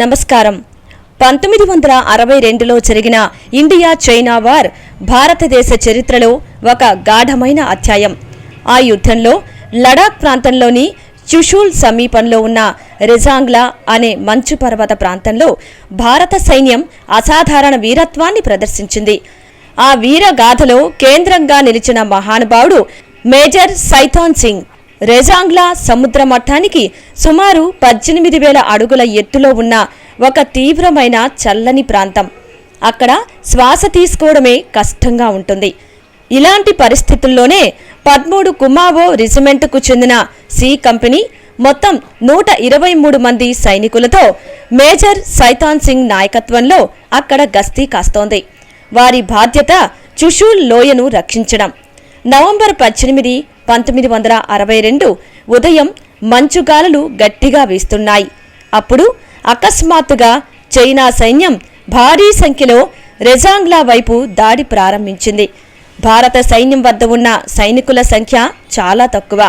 నమస్కారం. 1962లో జరిగిన India China war భారతదేశ చరిత్రలో ఒక గాఢమైన అధ్యాయం. ఆ యుద్ధంలో లడాక్ ప్రాంతంలోని చుషుల్ సమీపంలో ఉన్న రెజాంగ్లా అనే మంచు పర్వత ప్రాంతంలో భారత సైన్యం అసాధారణ వీరత్వాన్ని ప్రదర్శించింది. ఆ వీరగాథలో కేంద్రంగా నిలిచిన మహానుభావుడు మేజర్ సైతాన్ సింగ్. రెజాంగ్లా సముద్ర మట్టానికి సుమారు 18,000 అడుగుల ఎత్తులో ఉన్న ఒక తీవ్రమైన చల్లని ప్రాంతం. అక్కడ శ్వాస తీసుకోవడమే కష్టంగా ఉంటుంది. ఇలాంటి పరిస్థితుల్లోనే 13 కుమావో రెజిమెంటుకు చెందిన సి కంపెనీ మొత్తం 123 మంది సైనికులతో మేజర్ సైతాన్ సింగ్ నాయకత్వంలో అక్కడ గస్తీ కాస్తోంది. వారి బాధ్యత చుషుల్ లోయను రక్షించడం. నవంబర్ 18, 1962 ఉదయం మంచుగాలులు గట్టిగా వీస్తున్నాయి. అప్పుడు అకస్మాత్తుగా చైనా సైన్యం భారీ సంఖ్యలో రెజాంగ్లా వైపు దాడి ప్రారంభించింది. భారత సైన్యం వద్ద ఉన్న సైనికుల సంఖ్య చాలా తక్కువ,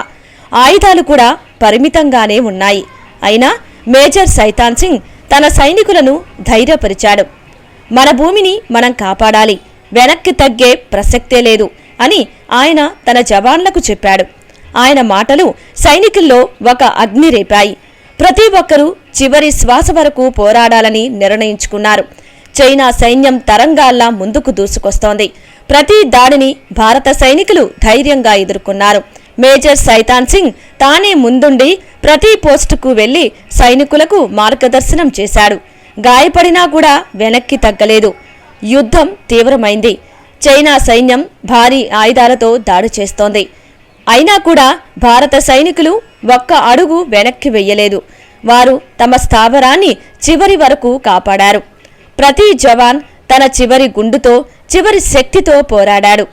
ఆయుధాలు కూడా పరిమితంగానే ఉన్నాయి. అయినా మేజర్ సైతాన్ సింగ్ తన సైనికులను ధైర్యపరిచాడు. మన భూమిని మనం కాపాడాలి, వెనక్కి తగ్గే ప్రసక్తే లేదు అని ఆయన తన జవాన్లకు చెప్పాడు. ఆయన మాటలు సైనికుల్లో ఒక అగ్ని రేపాయి. ప్రతి ఒక్కరూ చివరి శ్వాస వరకు పోరాడాలని నిర్ణయించుకున్నారు. చైనా సైన్యం తరంగాల్లా ముందుకు దూసుకొస్తోంది. ప్రతి దాడిని భారత సైనికులు ధైర్యంగా ఎదుర్కొన్నారు. మేజర్ సైతాన్ సింగ్ తానే ముందుండి ప్రతి పోస్టుకు వెళ్లి సైనికులకు మార్గదర్శనం చేశాడు. గాయపడినా కూడా వెనక్కి తగ్గలేదు. యుద్ధం తీవ్రమైంది. చైనా సైన్యం భారీ ఆయుధాలతో దాడి చేస్తోంది. అయినా కూడా భారత సైనికులు ఒక్క అడుగు వెనక్కి వెయ్యలేదు. వారు తమ స్థావరాన్ని చివరి వరకు కాపాడారు. ప్రతి జవాన్ తన చివరి గుండుతో, చివరి శక్తితో పోరాడాడు.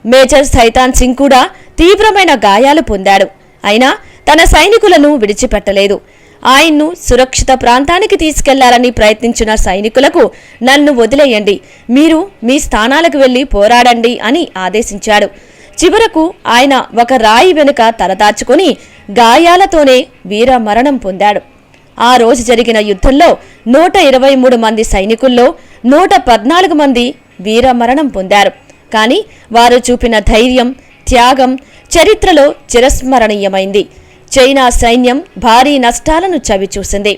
మేజర్ సైతాన్ సింగ్ కూడా తీవ్రమైన గాయాలు పొందాడు. అయినా తన సైనికులను విడిచిపెట్టలేదు. ఆయన్ను సురక్షిత ప్రాంతానికి తీసుకెళ్లాలని ప్రయత్నించిన సైనికులకు నన్ను వదిలేయండి, మీరు మీ స్థానాలకు వెళ్లి పోరాడండి అని ఆదేశించాడు. చివరకు ఆయన ఒక రాయి వెనుక తలదాచుకుని గాయాలతోనే వీరమరణం పొందాడు. ఆ రోజు జరిగిన యుద్ధంలో 123 మంది సైనికుల్లో 114 మంది వీరమరణం పొందారు. కానీ వారు చూపిన ధైర్యం, త్యాగం చరిత్రలో చిరస్మరణీయమైంది. చైనా సైన్యం భారీ నష్టాలను చవిచూసింది.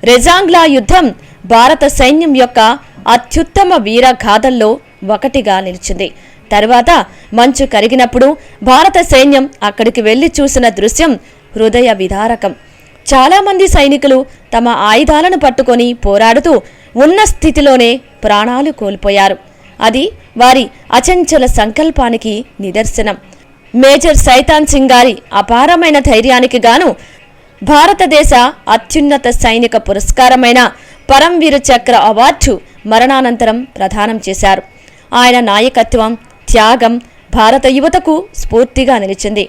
రెజాంగ్లా యుద్ధం భారత సైన్యం యొక్క అత్యుత్తమ వీరగాథల్లో ఒకటిగా నిలిచింది. తరువాత మంచు కరిగినప్పుడు భారత సైన్యం అక్కడికి వెళ్లి చూసిన దృశ్యం హృదయ విదారకం. చాలామంది సైనికులు తమ ఆయుధాలను పట్టుకొని పోరాడుతూ ఉన్న స్థితిలోనే ప్రాణాలు కోల్పోయారు. అది వారి అచంచల సంకల్పానికి నిదర్శనం. మేజర్ సైతాన్ సింగ్ గారి అపారమైన ధైర్యానికి గాను భారతదేశ అత్యున్నత సైనిక పురస్కారమైన పరమవీర చక్ర అవార్డు మరణానంతరం ప్రదానం చేశారు. ఆయన నాయకత్వం, త్యాగం భారత యువతకు స్ఫూర్తిగా నిలిచింది.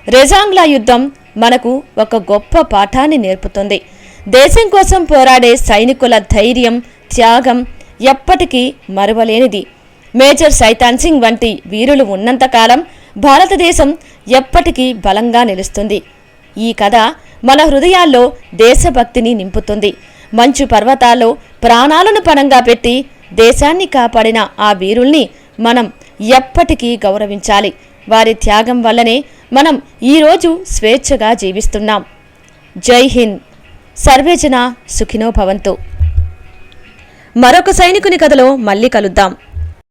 రెజాంగ్లా యుద్ధం మనకు ఒక గొప్ప పాఠాన్ని నేర్పుతుంది. దేశం కోసం పోరాడే సైనికుల ధైర్యం, త్యాగం ఎప్పటికీ మరువలేనిది. మేజర్ సైతాన్ సింగ్ వంటి వీరులు ఉన్నంతకాలం భారతదేశం ఎప్పటికీ బలంగా నిలుస్తుంది. ఈ కథ మన హృదయాల్లో దేశభక్తిని నింపుతుంది. మంచు పర్వతాల్లో ప్రాణాలను పణంగా పెట్టి దేశాన్ని కాపాడిన ఆ వీరుల్ని మనం ఎప్పటికీ గౌరవించాలి. వారి త్యాగం వల్లనే మనం ఈరోజు స్వేచ్ఛగా జీవిస్తున్నాం. జై హింద్. సర్వేజన సుఖినో భవంతు. మరొక సైనికుని కథలో మళ్ళీ కలుద్దాం.